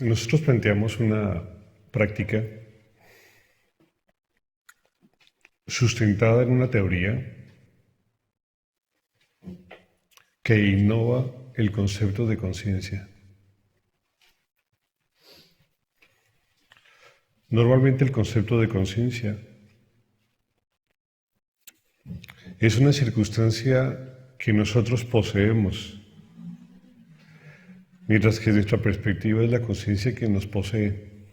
Nosotros planteamos una práctica sustentada en una teoría que innova el concepto de conciencia. Normalmente el concepto de conciencia es una circunstancia que nosotros poseemos, mientras que nuestra perspectiva es la conciencia que nos posee.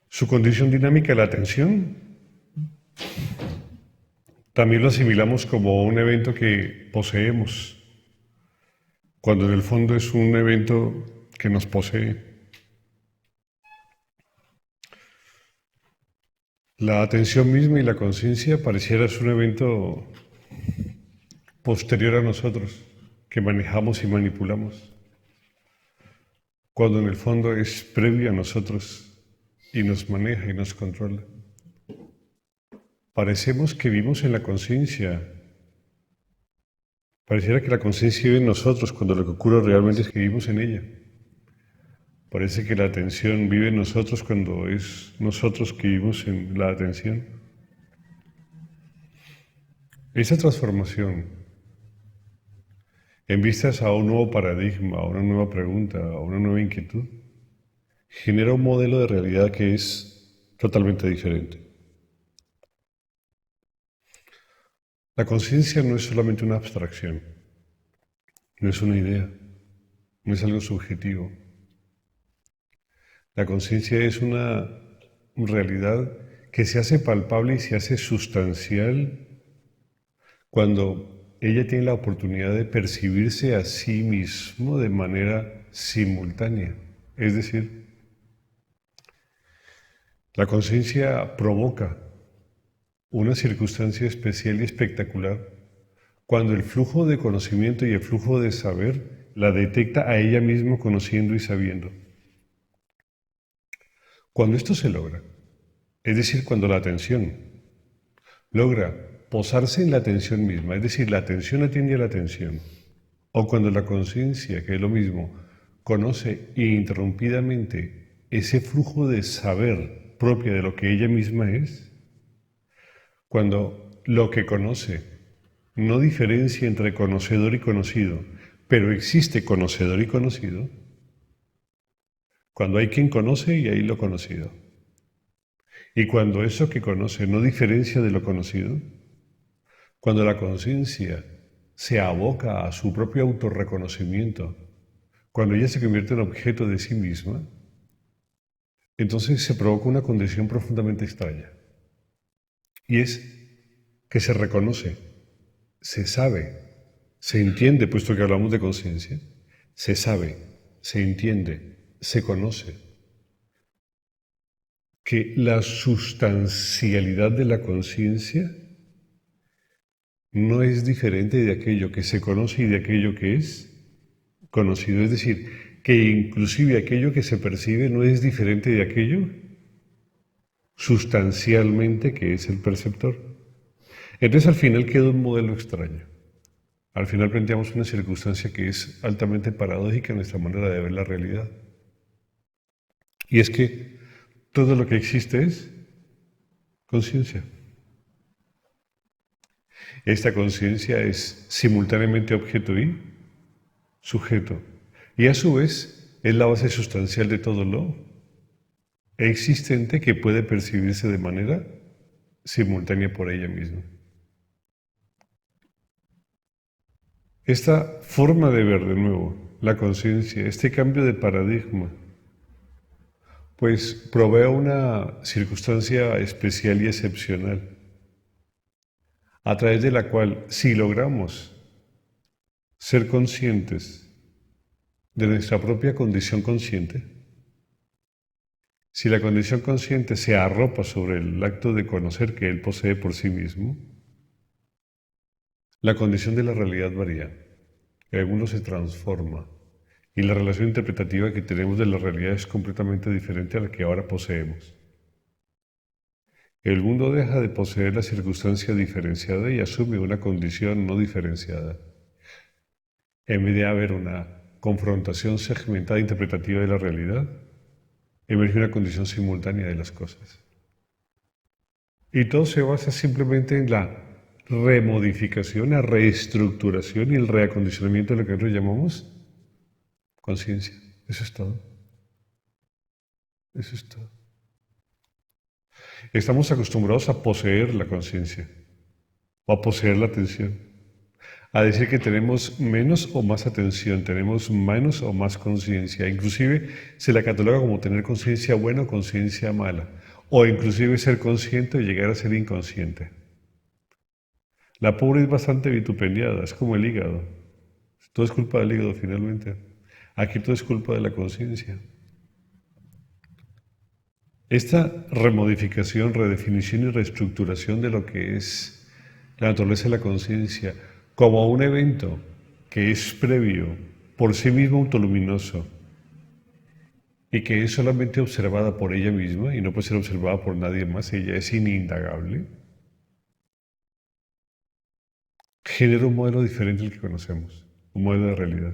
Su condición dinámica, la atención, también lo asimilamos como un evento que poseemos, cuando en el fondo es un evento que nos posee. La atención misma y la conciencia pareciera ser un evento posterior a nosotros, que manejamos y manipulamos, cuando en el fondo es previo a nosotros y nos maneja y nos controla. Parecemos que vivimos en la conciencia. Pareciera que la conciencia vive en nosotros cuando lo que ocurre realmente es que vivimos en ella. Parece que la atención vive en nosotros cuando es nosotros que vivimos en la atención. Esa transformación, en vistas a un nuevo paradigma, a una nueva pregunta, a una nueva inquietud, genera un modelo de realidad que es totalmente diferente. La conciencia no es solamente una abstracción, no es una idea, no es algo subjetivo. La conciencia es una realidad que se hace palpable y se hace sustancial cuando ella tiene la oportunidad de percibirse a sí mismo de manera simultánea. Es decir, la conciencia provoca una circunstancia especial y espectacular cuando el flujo de conocimiento y el flujo de saber la detecta a ella misma conociendo y sabiendo. Cuando esto se logra, es decir, cuando la atención logra posarse en la atención misma, es decir, la atención atiende a la atención, o cuando la conciencia, que es lo mismo, conoce ininterrumpidamente ese flujo de saber propia de lo que ella misma es, cuando lo que conoce no diferencia entre conocedor y conocido, pero existe conocedor y conocido, cuando hay quien conoce y hay lo conocido, y cuando eso que conoce no diferencia de lo conocido, cuando la conciencia se aboca a su propio autorreconocimiento, cuando ella se convierte en objeto de sí misma, entonces se provoca una condición profundamente extraña. Y es que se reconoce, se sabe, se entiende, puesto que hablamos de conciencia, se sabe, se entiende, se conoce, que la sustancialidad de la conciencia no es diferente de aquello que se conoce y de aquello que es conocido. Es decir, que inclusive aquello que se percibe no es diferente de aquello sustancialmente que es el perceptor. Entonces al final queda un modelo extraño. Al final planteamos una circunstancia que es altamente paradójica en nuestra manera de ver la realidad. Y es que todo lo que existe es conciencia. Esta conciencia es simultáneamente objeto y sujeto. Y a su vez es la base sustancial de todo lo existente que puede percibirse de manera simultánea por ella misma. Esta forma de ver de nuevo la conciencia, este cambio de paradigma, pues provee una circunstancia especial y excepcional, a través de la cual, si logramos ser conscientes de nuestra propia condición consciente, si la condición consciente se arropa sobre el acto de conocer que él posee por sí mismo, la condición de la realidad varía, el mundo se transforma y la relación interpretativa que tenemos de la realidad es completamente diferente a la que ahora poseemos. El mundo deja de poseer la circunstancia diferenciada y asume una condición no diferenciada. En vez de haber una confrontación segmentada e interpretativa de la realidad, emerge una condición simultánea de las cosas. Y todo se basa simplemente en la remodificación, la reestructuración y el reacondicionamiento de lo que nosotros llamamos conciencia. Eso es todo. Eso es todo. Estamos acostumbrados a poseer la conciencia o a poseer la atención, a decir que tenemos menos o más atención, tenemos menos o más conciencia. Inclusive se la cataloga como tener conciencia buena o conciencia mala, o inclusive ser consciente o llegar a ser inconsciente. La pobre es bastante vitupendiada, es como el hígado. Todo es culpa del hígado finalmente. Aquí todo es culpa de la conciencia. Esta remodificación, redefinición y reestructuración de lo que es la naturaleza de la conciencia como un evento que es previo, por sí mismo autoluminoso, y que es solamente observada por ella misma y no puede ser observada por nadie más, ella es inindagable, genera un modelo diferente al que conocemos, un modelo de realidad,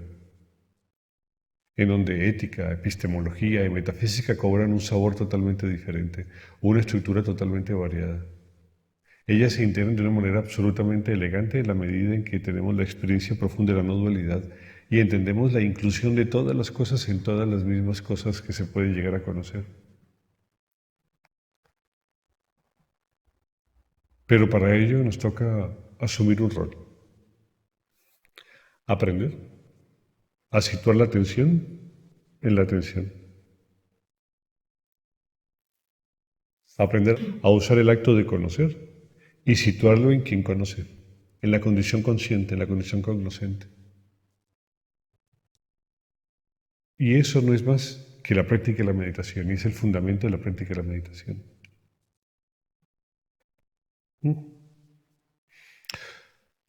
en donde ética, epistemología y metafísica cobran un sabor totalmente diferente, una estructura totalmente variada. Ellas se integran de una manera absolutamente elegante en la medida en que tenemos la experiencia profunda de la no dualidad y entendemos la inclusión de todas las cosas en todas las mismas cosas que se pueden llegar a conocer. Pero para ello nos toca asumir un rol, aprender a situar la atención en la atención, aprender a usar el acto de conocer y situarlo en quien conoce, en la condición consciente, en la condición cognoscente. Y eso no es más que la práctica de la meditación, y es el fundamento de la práctica de la meditación.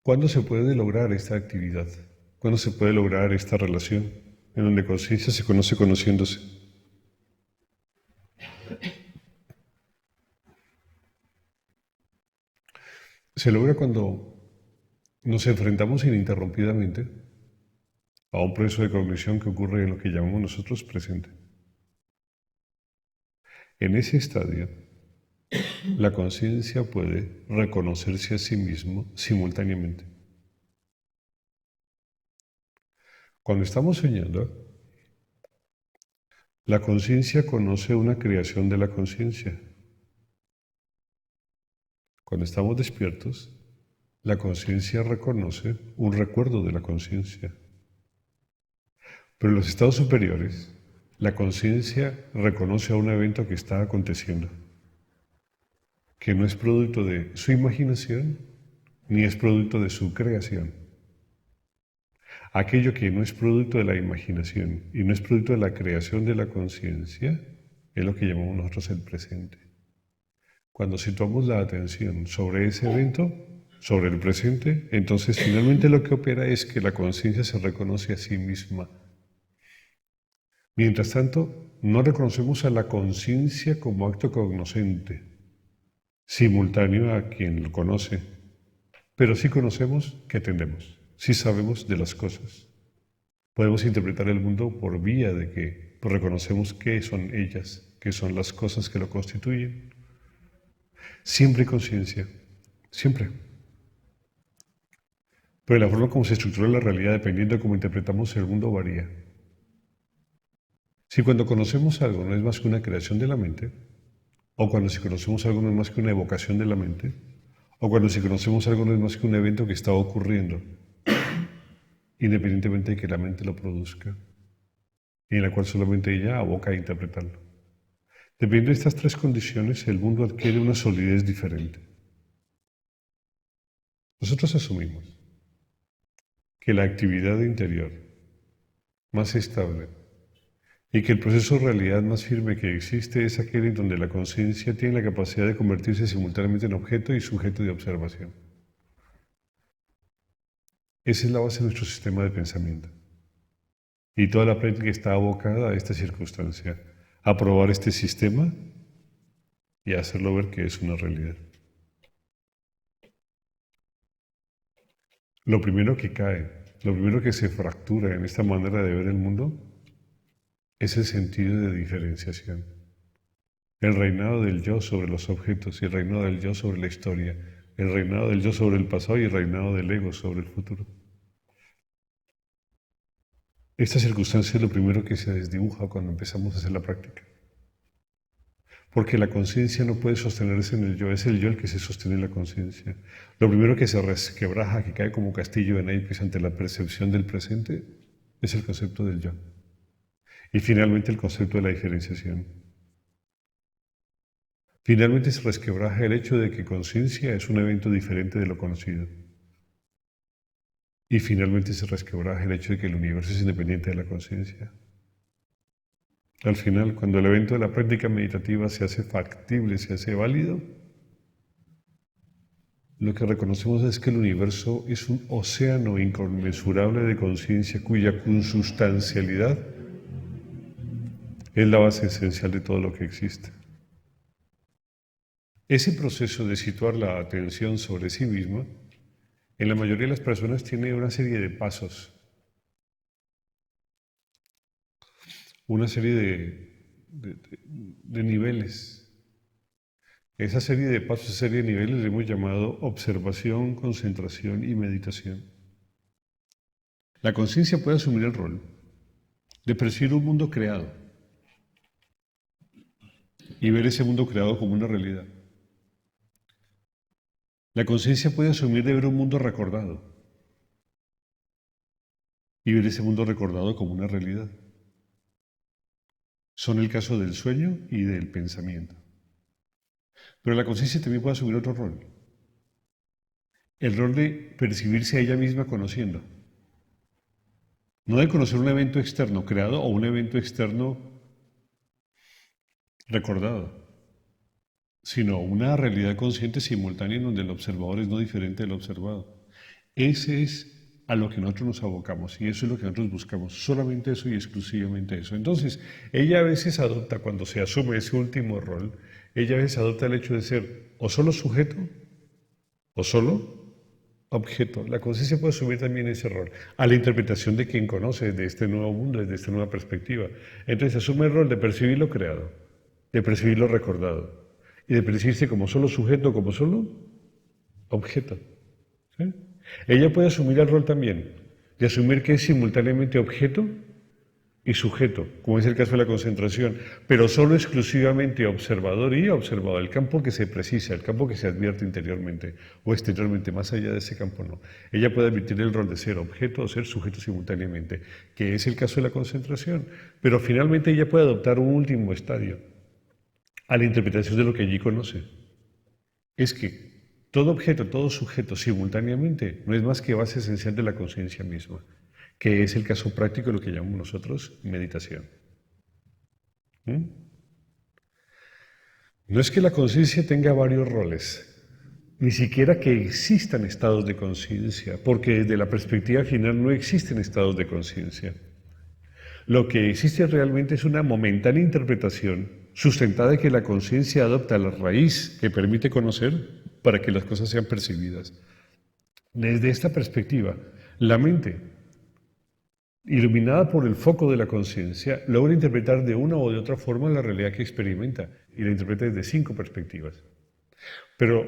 ¿Cuándo se puede lograr esta actividad? ¿Cuándo se puede lograr esta relación en donde conciencia se conoce conociéndose? Se logra cuando nos enfrentamos ininterrumpidamente a un proceso de cognición que ocurre en lo que llamamos nosotros presente. En ese estadio, la conciencia puede reconocerse a sí mismo simultáneamente. Cuando estamos soñando, la conciencia conoce una creación de la conciencia. Cuando estamos despiertos, la conciencia reconoce un recuerdo de la conciencia. Pero en los estados superiores, la conciencia reconoce a un evento que está aconteciendo, que no es producto de su imaginación, ni es producto de su creación. Aquello que no es producto de la imaginación y no es producto de la creación de la conciencia, es lo que llamamos nosotros el presente. Cuando situamos la atención sobre ese evento, sobre el presente, entonces finalmente lo que opera es que la conciencia se reconoce a sí misma. Mientras tanto, no reconocemos a la conciencia como acto cognoscente, simultáneo a quien lo conoce, pero sí conocemos que atendemos, sí sabemos de las cosas. Podemos interpretar el mundo por vía de que reconocemos qué son ellas, qué son las cosas que lo constituyen. Siempre hay conciencia, siempre. Pero la forma como se estructura la realidad, dependiendo de cómo interpretamos el mundo, varía. Si cuando conocemos algo no es más que una creación de la mente, o cuando si conocemos algo no es más que una evocación de la mente, o cuando si conocemos algo no es más que un evento que está ocurriendo, independientemente de que la mente lo produzca, y en la cual solamente ella aboca a interpretarlo. Dependiendo de estas tres condiciones, el mundo adquiere una solidez diferente. Nosotros asumimos que la actividad interior más estable y que el proceso de realidad más firme que existe es aquel en donde la conciencia tiene la capacidad de convertirse simultáneamente en objeto y sujeto de observación. Esa es la base de nuestro sistema de pensamiento. Y toda la práctica está abocada a esta circunstancia, a probar este sistema y a hacerlo ver que es una realidad. Lo primero que cae lo primero que se fractura en esta manera de ver el mundo es el sentido de diferenciación. El reinado del yo sobre los objetos y el reinado del yo sobre la historia, el reinado del yo sobre el pasado y el reinado del ego sobre el futuro. Esta circunstancia es lo primero que se desdibuja cuando empezamos a hacer la práctica. Porque la conciencia no puede sostenerse en el yo, es el yo el que se sostiene en la conciencia. Lo primero que se resquebraja, que cae como castillo de naipes ante la percepción del presente, es el concepto del yo. Y finalmente el concepto de la diferenciación. Finalmente se resquebraja el hecho de que conciencia es un evento diferente de lo conocido. Y finalmente se resquebraja el hecho de que el universo es independiente de la conciencia. Al final, cuando el evento de la práctica meditativa se hace factible, se hace válido, lo que reconocemos es que el universo es un océano inconmensurable de conciencia cuya consustancialidad es la base esencial de todo lo que existe. Ese proceso de situar la atención sobre sí misma, en la mayoría de las personas tiene una serie de pasos, una serie de niveles. Esa serie de pasos, esa serie de niveles le hemos llamado observación, concentración y meditación. La conciencia puede asumir el rol de percibir un mundo creado y ver ese mundo creado como una realidad. La conciencia puede asumir de ver un mundo recordado y ver ese mundo recordado como una realidad. Son el caso del sueño y del pensamiento. Pero la conciencia también puede asumir otro rol. El rol de percibirse a ella misma conociendo. No de conocer un evento externo creado o un evento externo recordado, sino una realidad consciente simultánea en donde el observador es no diferente del observado. Ese es a lo que nosotros nos abocamos y eso es lo que nosotros buscamos, solamente eso y exclusivamente eso. Entonces, ella a veces adopta, cuando se asume ese último rol, ella a veces adopta el hecho de ser o solo sujeto o solo objeto. La conciencia puede asumir también ese rol a la interpretación de quien conoce de este nuevo mundo, desde esta nueva perspectiva. Entonces asume el rol de percibir lo creado, de percibir lo recordado y de percibirse como solo sujeto, como solo objeto. ¿Sí? Ella puede asumir el rol también de asumir que es simultáneamente objeto y sujeto, como es el caso de la concentración, pero solo exclusivamente observador y observado, el campo que se precisa, el campo que se advierte interiormente o exteriormente, más allá de ese campo no. Ella puede admitir el rol de ser objeto o ser sujeto simultáneamente, que es el caso de la concentración, pero finalmente ella puede adoptar un último estadio a la interpretación de lo que allí conoce. Es que todo objeto, todo sujeto simultáneamente no es más que base esencial de la conciencia misma, que es el caso práctico de lo que llamamos nosotros meditación. No es que la conciencia tenga varios roles, ni siquiera que existan estados de conciencia, porque desde la perspectiva final no existen estados de conciencia. Lo que existe realmente es una momentánea interpretación sustentada en que la conciencia adopta la raíz que permite conocer para que las cosas sean percibidas. Desde esta perspectiva, la mente, iluminada por el foco de la conciencia, logra interpretar de una o de otra forma la realidad que experimenta y la interpreta desde 5 perspectivas. Pero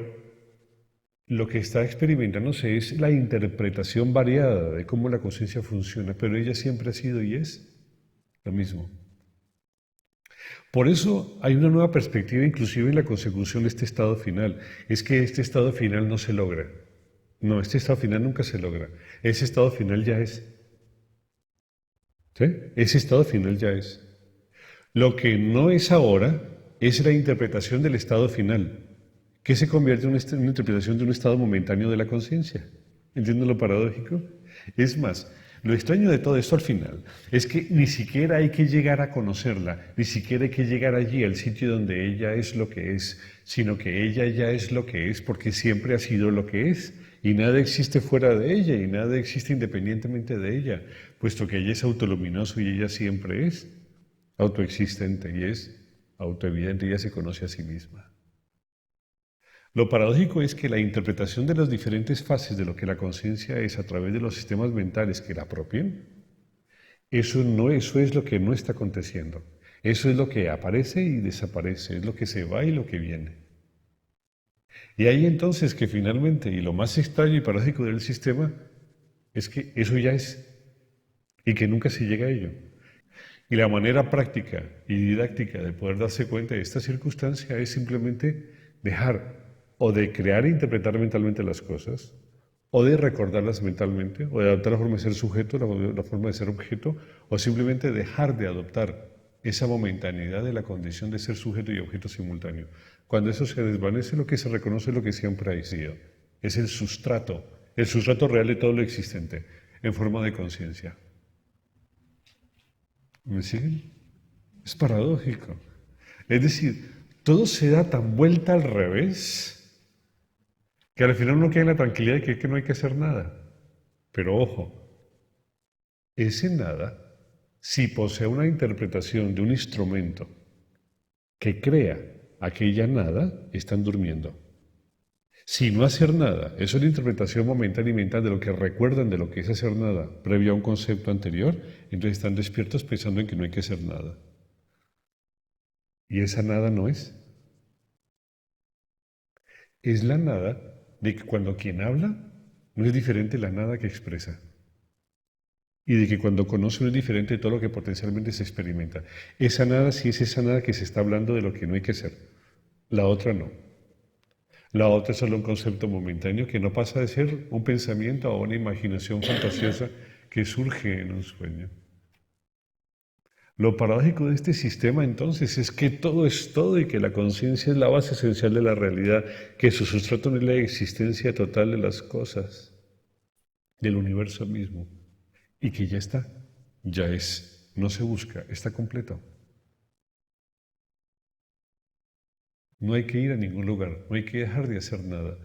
lo que está experimentándose es la interpretación variada de cómo la conciencia funciona, pero ella siempre ha sido y es lo mismo. Por eso hay una nueva perspectiva inclusive en la consecución de este estado final. Es que este estado final no se logra. No, este estado final nunca se logra. Ese estado final ya es. ¿Sí? Ese estado final ya es. Lo que no es ahora es la interpretación del estado final, que se convierte en una interpretación de un estado momentáneo de la conciencia. ¿Entienden lo paradójico? Es más, lo extraño de todo esto al final es que ni siquiera hay que llegar a conocerla, ni siquiera hay que llegar allí al sitio donde ella es lo que es, sino que ella ya es lo que es porque siempre ha sido lo que es y nada existe fuera de ella y nada existe independientemente de ella, puesto que ella es autoluminoso y ella siempre es autoexistente y es autoevidente y ella se conoce a sí misma. Lo paradójico es que la interpretación de las diferentes fases de lo que la conciencia es a través de los sistemas mentales que la apropien, eso es lo que no está aconteciendo. Eso es lo que aparece y desaparece, es lo que se va y lo que viene. Y ahí entonces que finalmente, y lo más extraño y paradójico del sistema, es que eso ya es y que nunca se llega a ello. Y la manera práctica y didáctica de poder darse cuenta de esta circunstancia es simplemente dejar o de crear e interpretar mentalmente las cosas, o de recordarlas mentalmente, o de adoptar la forma de ser sujeto, la forma de ser objeto, o simplemente dejar de adoptar esa momentaneidad de la condición de ser sujeto y objeto simultáneo. Cuando eso se desvanece, lo que se reconoce es lo que siempre ha sido. Es el sustrato real de todo lo existente, en forma de conciencia. ¿Me siguen? Es paradójico. Es decir, todo se da tan vuelta al revés que al final uno queda en la tranquilidad de que no hay que hacer nada. Pero ojo, ese nada, si posee una interpretación de un instrumento que crea aquella nada, están durmiendo. Si no hacer nada es una interpretación momentánea y mental de lo que recuerdan de lo que es hacer nada previo a un concepto anterior, entonces están despiertos pensando en que no hay que hacer nada. Y esa nada no es. Es la nada de que cuando quien habla no es diferente la nada que expresa. Y de que cuando conoce no es diferente de todo lo que potencialmente se experimenta. Esa nada sí es esa nada que se está hablando de lo que no hay que ser. La otra no. La otra es solo un concepto momentáneo que no pasa de ser un pensamiento o una imaginación fantasiosa que surge en un sueño. Lo paradójico de este sistema entonces es que todo es todo y que la conciencia es la base esencial de la realidad, que su sustrato es la existencia total de las cosas, del universo mismo, y que ya está, ya es, no se busca, está completo. No hay que ir a ningún lugar, no hay que dejar de hacer nada.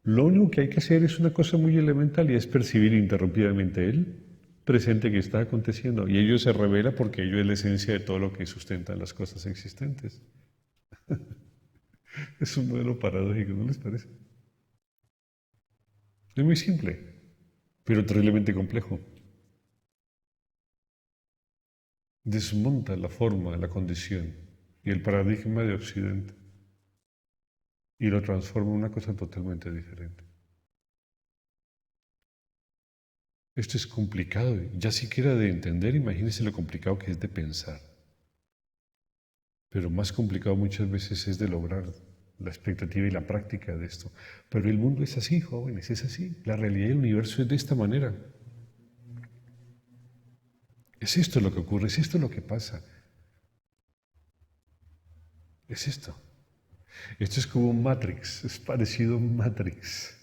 Lo único que hay que hacer es una cosa muy elemental y es percibir interrumpidamente el presente que está aconteciendo. Y ello se revela porque ello es la esencia de todo lo que sustenta las cosas existentes. Es un modelo paradójico, ¿no les parece? Es muy simple, pero terriblemente complejo. Desmonta la forma, la condición y el paradigma de Occidente y lo transforma en una cosa totalmente diferente. Esto es complicado, ya siquiera de entender, imagínense lo complicado que es de pensar. Pero más complicado muchas veces es de lograr la expectativa y la práctica de esto. Pero el mundo es así, jóvenes, es así. La realidad del universo es de esta manera. Es esto lo que ocurre, es esto lo que pasa. Es esto. Esto es como un Matrix, es parecido a un Matrix.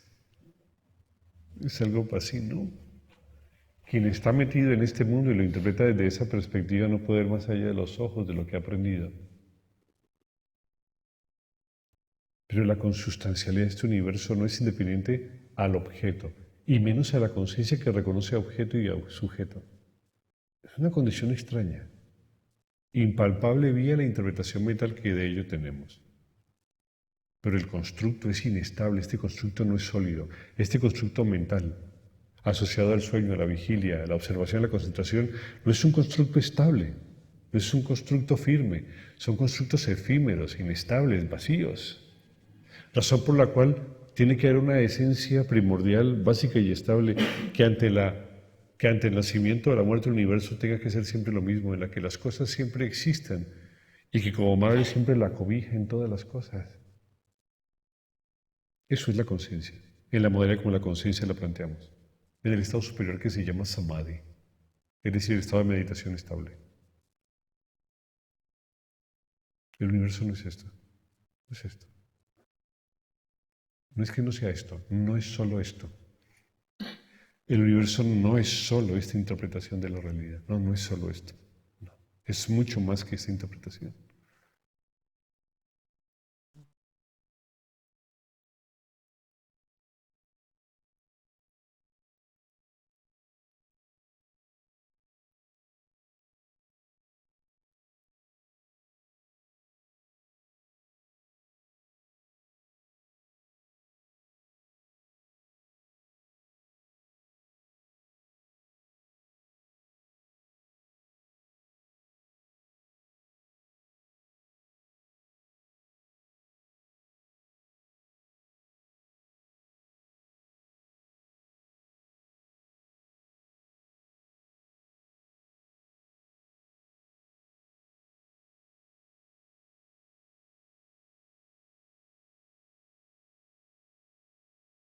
Es algo así, ¿no? Quien está metido en este mundo y lo interpreta desde esa perspectiva no puede ver más allá de los ojos de lo que ha aprendido. Pero la consustancialidad de este universo no es independiente al objeto, y menos a la conciencia que reconoce a objeto y a sujeto. Es una condición extraña, impalpable vía la interpretación mental que de ello tenemos. Pero el constructo es inestable, este constructo no es sólido, este constructo mental, asociado al sueño, a la vigilia, a la observación, a la concentración, no es un constructo estable, no es un constructo firme, son constructos efímeros, inestables, vacíos. Razón por la cual tiene que haber una esencia primordial, básica y estable que ante el nacimiento o la muerte del universo tenga que ser siempre lo mismo, en la que las cosas siempre existan y que como madre siempre la cobija en todas las cosas. Eso es la conciencia, en la modalidad como la conciencia la planteamos, en el estado superior que se llama samadhi, es decir, el estado de meditación estable. El universo no es esto, no es esto. No es que no sea esto, no es solo esto. El universo no es solo esta interpretación de la realidad, no, no es solo esto. No, es mucho más que esta interpretación.